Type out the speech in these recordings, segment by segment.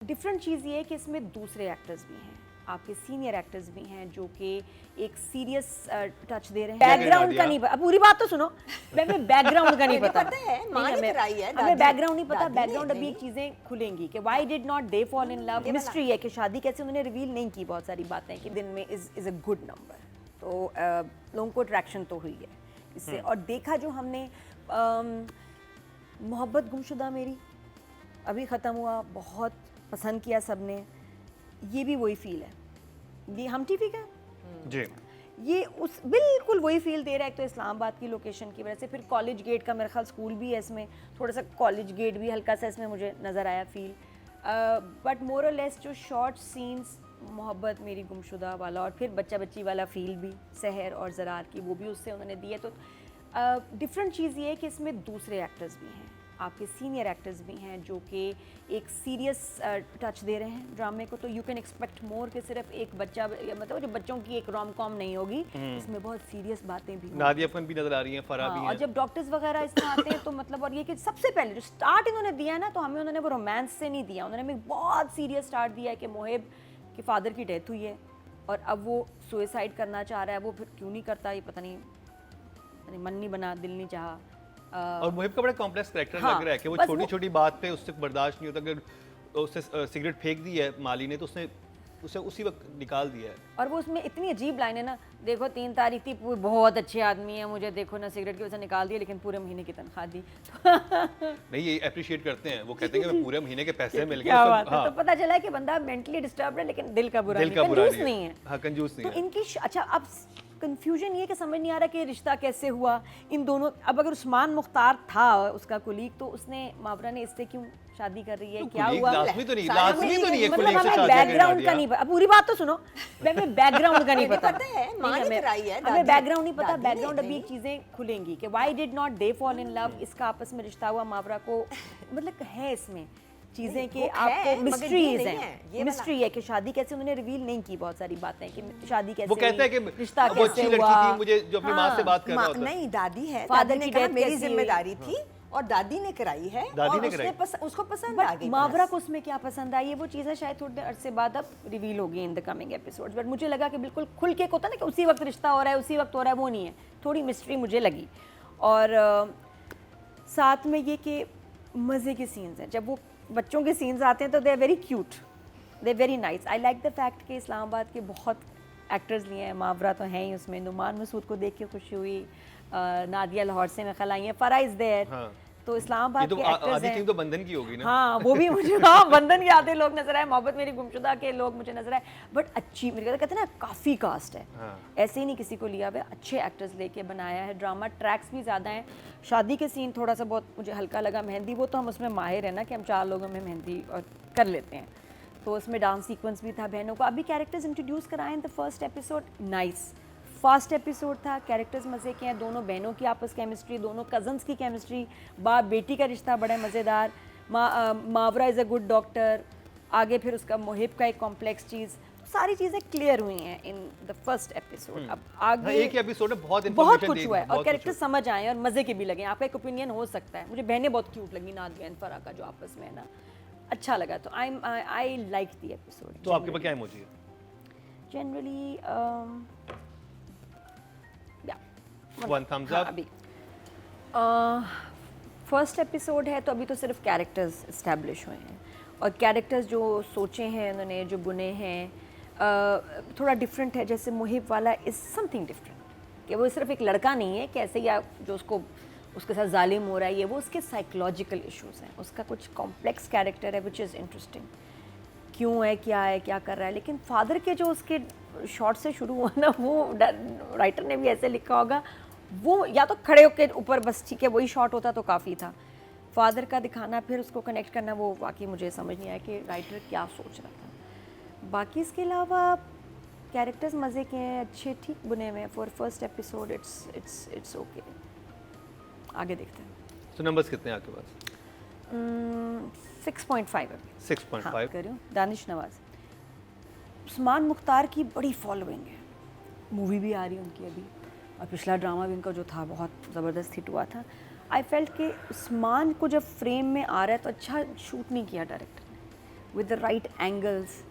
Different चीज़ ये है कि इसमें दूसरे एक्टर्स भी हैं, आपके सीनियर एक्टर्स भी हैं जो कि एक सीरियस टच दे रहे हैं। बैकग्राउंड का नहीं पता, अब पूरी बात तो सुनो। हमें बैकग्राउंड का नहीं पता है, माँ ने कराई है, हमें बैकग्राउंड नहीं पता। दादी ने बैकग्राउंड अभी नहीं। चीज़ें खुलेंगी कि why did not they fall in love. Mystery है कि शादी कैसे उन्होंने रिवील नहीं की। बहुत सारी बातें कि दिन में इज अ गुड नंबर, तो लोगों को अट्रैक्शन तो हुई है इससे। और देखा जो हमने मोहब्बत गुमशुदा मेरी अभी ख़त्म हुआ, बहुत पसंद किया सबने। ये भी वही फील है, ये हम टीवी का जी, ये उस बिल्कुल वही फील दे रहा है। एक तो इस्लामाबाद की लोकेशन की वजह से, फिर कॉलेज गेट का मेरा ख्याल स्कूल भी है इसमें, थोड़ा सा कॉलेज गेट भी हल्का सा इसमें मुझे नज़र आया फील। बट मोर और लेस जो शॉर्ट सीन्स मोहब्बत मेरी गुमशुदा वाला और फिर बच्चा बच्ची वाला फील भी सहर और ज़रार की, वो भी उससे उन्होंने दी है। तो डिफरेंट चीज़ ये है कि इसमें दूसरे एक्टर्स भी हैं, आपके सीनियर एक्टर्स भी हैं जो कि एक सीरियस टच दे रहे हैं ड्रामे को। तो यू कैन एक्सपेक्ट मोर कि सिर्फ एक बच्चा, मतलब जो बच्चों की एक रोम कॉम नहीं होगी, इसमें बहुत सीरियस बातें भी होंगी। नादिया फन भी नजर आ रही हैं, फराह भी और हैं। जब डॉक्टर्स वगैरह इसमें आते हैं तो मतलब, और ये कि सबसे पहले जो स्टार्ट इन्होंने दिया है ना, तो हमें उन्होंने वो रोमांस से नहीं दिया, उन्होंने हमें बहुत सीरियस स्टार्ट दिया है कि मोहिब के फादर की डेथ हुई है और अब वो सुसाइड करना चाह रहा है। वो फिर क्यों नहीं करता ये पता नहीं, मन नहीं बना, दिल नहीं चाहा। और मुहिब का बड़ा कॉम्प्लेक्स कैरेक्टर हाँ, लग रहा है कि वो बस छोटी छोटी बात पे उससे बर्दाश्त नहीं होता। अगर उससे सिगरेट फेंक दी है माली ने, तो उसने उसे उसी वक्त निकाल दिया है। और वो उसमें इतनी अजीब लाइन है ना, देखो 3 तारीख थी, बहुत अच्छे आदमी है, मुझे देखो ना सिगरेट की वजह से निकाल दिया, लेकिन पूरे महीने की तनख्वाह दी। नहीं, ये अप्रिशिएट करते हैं, वो कहते हैं कि मैं पूरे महीने के पैसे मिल गए। क्या बात है। तो पता चला कि बंदा मेंटली डिस्टर्ब है लेकिन दिल का बुरा दिल नहीं, का बुरा कंजूस नहीं है। हाँ, कंजूस नहीं तो है। इनकी अच्छा, अब कंफ्यूजन ये कि समझ नहीं आ रहा कि रिश्ता कैसे हुआ इन दोनों। अब अगर उस्मान मुख्तार था उसका कुलीग, तो उसने मावरा ने इससे क्यों शादी कर रही है, क्या कुलीग हुआ? लाजमी तो नहीं है मतलब कुलीग से हमें शादी बैकग्राउंड का नहीं पता, अब पूरी बात तो सुनो। हमें बैकग्राउंड का नहीं पता है, माँ ने कराई है, हमें बैकग्राउंड नहीं पता। दादी ने बैकग्राउंड अभी नहीं। चीजें खुलेंगी कि why did not they fall in love, इसका आपस में रिश्ता हुआ मावरा को, मतलब है इसमें चीजें कि वो आपको है, मगर मिस्ट्रीज ये नहीं है, हैं। ये मिस्ट्री है कि शादी कैसे उन्होंने रिवील नहीं की। बहुत सारी बातें कि शादी कैसे वो कहता है कि हुई, रिश्ता वो अच्छी कैसे लड़की हुआ। थी, मुझे जो अपनी माँ से बात कर रहा होता है। नहीं, दादी है, Father दादी ने की कहा death मेरी कैसी हुई? जिम्मेदारी थी और दादी ने कराई है। दादी और ने उसने कराई। उसको पसंद आ बट गई। मावरा बस। को उसमें क्या पसंद आई है, वो चीज़ें शायद थोड़े अरसे बाद अब रिवील होगी in the coming episodes. But मुझे लगा कि बिल्कुल खुल के होता ना कि उसी वक्त रिश्ता हो रहा है, उसी वक्त हो रहा है, वो नहीं है। थोड़ी मिस्ट्री मुझे लगी। और साथ में ये कि मज़े के सीन्स हैं, जब वो बच्चों के सीन्स आते हैं तो they are very cute, they very nice. I like the fact कि इस्लामाबाद के बहुत एक्टर्स लिए हैं, मावरा तो हैं ही उसमें, नुमान मसूद को देख के खुशी हुई, नादिया लाहौर से में खल आई हैं, फरा इज़ देयर। हाँ। तो ये इस्लामाबाद तो के एक्टर्स आधी हैं। टीम तो बंधन की होगी ना। हाँ, वो भी मुझे, हाँ, बंधन के आते लोग नजर आए, मोहब्बत मेरी गुमशुदा के लोग मुझे नजर आए। बट अच्छी, मेरे कहते हैं ना, काफ़ी कास्ट है। हाँ। ऐसे ही नहीं किसी को लिया हुआ, अच्छे एक्टर्स लेके बनाया है ड्रामा। ट्रैक्स भी ज़्यादा हैं। शादी के सीन थोड़ा सा बहुत मुझे हल्का लगा। मेहंदी, वो तो हम उसमें माहिर है ना कि हम 4 लोगों में मेहंदी और कर लेते हैं, तो उसमें डांस सीक्वेंस भी था बहनों को। अभी कैरेक्टर्स इंट्रोड्यूस कराए in the first episode, nice fast episode था। कैरेक्टर्स मज़े के हैं, दोनों बहनों की आपस केमिस्ट्री, दोनों कज़न्स की केमिस्ट्री, बाप बेटी का रिश्ता बड़ा मज़ेदार। मावरा इज़ अ गुड डॉक्टर, आगे फिर उसका मोहिब का एक कॉम्प्लेक्स चीज़, सारी चीज़ें क्लियर हुई हैं इन द फर्स्ट एपिसोड। अब आगे हाँ, एक ही एपिसोड में बहुत बहुत information कुछ दे हुआ है दी, और बहुत कैरेक्टर कुछ समझ आए और मज़े के भी लगे। आपका एक ओपिनियन हो सकता है। मुझे बहनें बहुत क्यूट लगी, नादिया एंड फरा का जो आपस में है ना, अच्छा लगा। तो आई लाइक द एपिसोड। तो आपके पास क्या इमोजी है? जनरली One thumbs हाँ, up? अभी फर्स्ट एपिसोड है तो अभी तो सिर्फ कैरेक्टर्स इस्टेब्लिश हुए हैं और कैरेक्टर्स जो सोचे हैं उन्होंने, जो बुने हैं, थोड़ा डिफरेंट है। जैसे मुहिब वाला इज़ समथिंग डिफरेंट, कि वो सिर्फ एक लड़का नहीं है कि ऐसे या जो उसके साथ जालिम हो रहा है, ये वो उसके साइकोलॉजिकल इश्यूज हैं। उसका कुछ कॉम्प्लेक्स कैरेक्टर है विच इज़ इंटरेस्टिंग, क्यों है, क्या है, क्या कर रहा है। लेकिन फादर के जो उसके शॉर्ट से शुरू हुआ ना, वो राइटर ने भी ऐसे लिखा होगा, वो या तो खड़े होकर ऊपर बस ठीक है वही शॉट होता तो काफ़ी था। फादर का दिखाना, फिर उसको कनेक्ट करना, वो वाकई मुझे समझ नहीं आया कि राइटर क्या सोच रहा था। बाकी इसके अलावा कैरेक्टर्स मज़े के हैं, अच्छे ठीक बुने हुए हैं। For first episode it's okay. आगे देखते हैं। तो नंबर्स कितने हैं आपके पास? 6.5 अभी। 6.5। हाँ, करूँ। दानिश नवाज, उस्मान मुख्तार की बड़ी फॉलोइंग है, मूवी भी आ रही है उनकी अभी, और पिछला ड्रामा भी उनका जो था बहुत ज़बरदस्त हिट हुआ था। आई फेल्ट कि उस्मान को जब फ्रेम में आ रहा है तो अच्छा शूट नहीं किया डायरेक्टर ने। With the right angles,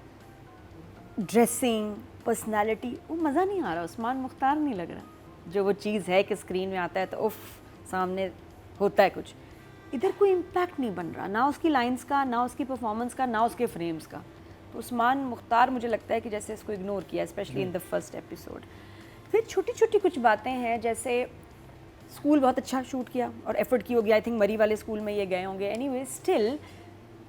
dressing, personality, वो मज़ा नहीं आ रहा, उस्मान मुख्तार नहीं लग रहा। जो वो चीज़ है कि स्क्रीन में आता है तो उफ सामने होता है कुछ, इधर कोई इम्पैक्ट नहीं बन रहा, ना उसकी लाइंस का, ना उसकी परफॉर्मेंस का, ना उसके फ्रेम्स का। तो उस्मान मुख्तार मुझे लगता है कि जैसे इसको इग्नोर किया, specially in the first episode. फिर छोटी छोटी कुछ बातें हैं, जैसे स्कूल बहुत अच्छा शूट किया और एफर्ट की होगी, आई थिंक मरी वाले स्कूल में ये गए होंगे। एनीवे स्टिल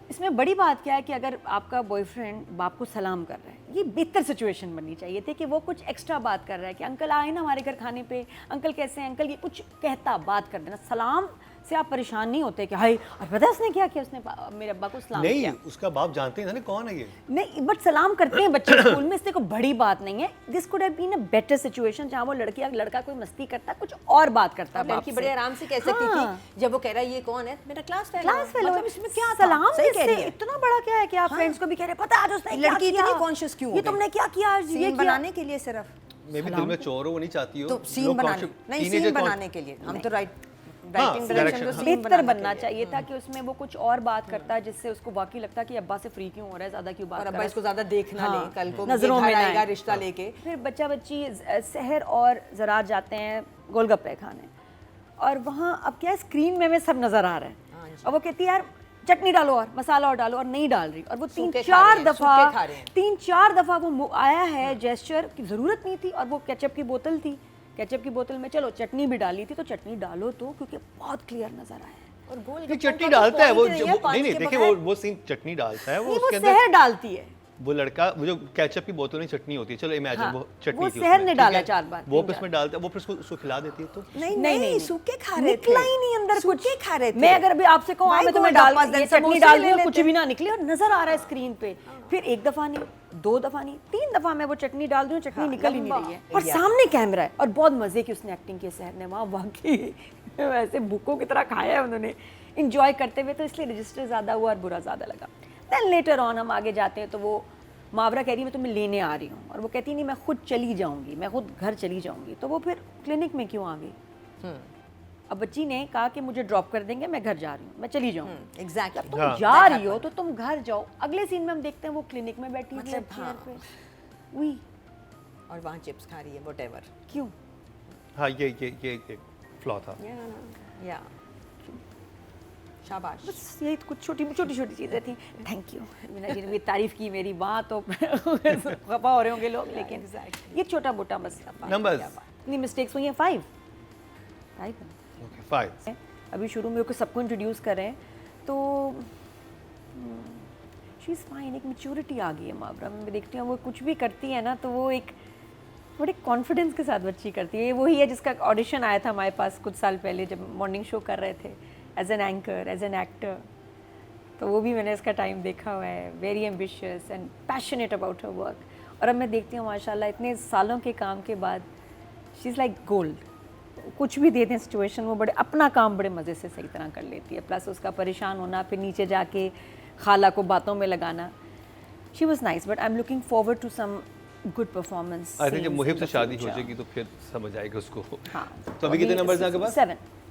इसमें बड़ी बात क्या है कि अगर आपका बॉयफ्रेंड बाप को सलाम कर रहा है, ये बेहतर सिचुएशन बननी चाहिए थी कि वो कुछ एक्स्ट्रा बात कर रहा है कि अंकल आए ना हमारे घर खाने पे, अंकल कैसे हैं अंकल, ये कुछ कहता बात कर देना। सलाम से आप परेशान नहीं होते कि हाय और पता है उसने क्या किया, उसने मेरे अब्बा को सलाम नहीं किया। उसका बाप जानते हैं ना कौन है ये। नहीं बट सलाम करते हैं बच्चे स्कूल में, इससे कोई बड़ी बात नहीं है। This could have been a better situation जहाँ वो लड़की या लड़का कोई मस्ती करता, कुछ और बात करता, लड़की बड़े आराम से कह सकती थी जब वो कह रहा है ये कौन है, मेरा क्लास फेलो। क्लास फेलो, मतलब इसमें क्या था? सलाम सही कह से रही है। इतना बड़ा क्या है कि आप फ्रेंड्स को भी कह रहे हैं पता है आज उसने क्या लड़की किया? इतनी कॉन्शियस क्यों हो ये गई? तुमने क्या किया आज, ये सीन किया? बनाने के लिए सिर्फ, मे भी दिल में चोर हो, वो नहीं चाहती हो तो सीन लोग बनाने conscious- नहीं, teenager सीन कौन- बनाने के लिए हम तो राइटिंग direction, डायरेक्शन तो हाँ। सीन बेहतर बनना बनाने के लिए। चाहिए था कि उसमें वो कुछ और बात करता है जिससे उसको वाकई लगता कि अब्बा से फ्री क्यों हो रहा है, ज्यादा क्यों बात और कर अब्बा रहा है। इसको ज्यादा देख ना हाँ, ले, कल को नजरों में ना आएगा आए। रिश्ता लेके। फिर बच्चा बच्ची शहर और ज़रात जाते हैं गोलगप्पे खाने, और वहाँ अब क्या है स्क्रीन में सब नज़र आ रहा है, और वो कहती है यार चटनी डालो और मसाला और डालो, और नहीं डाल रही, और वो तीन सूखे खा चार रहे हैं, सूखे खा रहे हैं। दफ़ा वो आया है जेस्चर की ज़रूरत नहीं थी, और वो केचप की बोतल थी, केचप की बोतल में चलो चटनी भी डाली थी तो चटनी डालो तो, क्योंकि बहुत क्लियर नज़र आया है। और गोल नहीं चटनी डालता है वो नहीं नहीं देखिए वो सीन चटनी डालता है, वो नहीं, उसके वो अंदर शहर डालती है, वो लड़का वो जो केचप की बोतल में चटनी होती है, चलो इमेजिन हाँ, वो चटनी वो थी शहर उसमें, ने ठीक डाला है? 4 बार, वो 3 उसमें डालता है, वो फिर उसको खिला देती है तो नहीं नहीं, नहीं, सूखे खा रहे थे, निकला ही नहीं अंदर कुछ, सूखे खा रहे थे। मैं अगर अभी आपसे कहूँ Why मैं तुम्हें go डाल डब्बा, ये then चटनी समोसे डाल ले दूँ कुछ लेते। भी ना निकले, और नजर आ रहा है स्क्रीन पे। फिर 1 दफा नहीं, 2 दफा नहीं, 3 दफा मैं वो चटनी डाल दूँ, चटनी निकल ही नहीं रही है, और सामने कैमरा है, और बहुत मजे की उसने एक्टिंग की शहर ने वहाँ, वाकई वैसे भूखों की तरह खाया है उन्होंने इंजॉय करते हुए, तो इसलिए रजिस्टर ज़्यादा हुआ और बुरा ज़्यादा लगा। देन लेटर ऑन हम आगे जाते हैं तो वो मावरा कह रही है मैं तुम्हें लेने आ रही हूँ, और वो कहती नहीं मैं खुद चली जाऊँगी, मैं खुद घर चली जाऊँगी, तो वो फिर क्लिनिक में क्यों आ गई? अब बच्ची ने कहा कि मुझे ड्रॉप कर देंगे, मैं घर जा रही हूँ, मैं चली जाऊँगी। एग्जैक्टली तुम हाँ। जा रही हो तो तुम घर जाओ। अगले सीन में हम देखते हैं वो क्लिनिक में बैठी हुई है मतलब चेयर हाँ। पे, उई और वहाँ चिप्स खा रही है व्हाटएवर। क्यों? हाँ ये फ्लॉ था। या शाबाश। बस यही तो कुछ छोटी छोटी चीज़ें थी। थैंक यू मीना जी ने भी तारीफ की मेरी, वहाँ तो खपा हो रहे होंगे लोग, लेकिन ये छोटा मोटा बस नंबर्स इतनी मिस्टेक्स हुई हैं। 5 ओके 5 अभी शुरू में सबको इंट्रोड्यूस कर रहे हैं तो शी इज़ फाइन, एक मैच्योरिटी आ गई है मावरा में। मैं देखती हूँ वो कुछ भी करती है ना तो वो एक बड़े कॉन्फिडेंस के साथ बच्ची करती है। वही है जिसका ऑडिशन आया था हमारे पास कुछ साल पहले जब मॉर्निंग शो कर रहे थे as an anchor, as an actor, तो वो भी मैंने इसका टाइम देखा हुआ है। Very ambitious and passionate about her work, और अब मैं देखती हूँ माशाल्लाह इतने सालों के काम के बाद शी इज़ लाइक गोल्ड। कुछ भी दे दें सिचुएशन वो बड़े अपना काम बड़े मज़े से सही तरह कर लेती है, प्लस उसका परेशान होना, फिर नीचे जाके खाला को बातों में लगाना। She was nice, but I am looking forward to some good performance. I think जब मुहिब से शादी हो जाएगी तो फिर समझ आएगा उसको। हाँ, तो अभी कितने नंबर्स हैं आपके पास? 7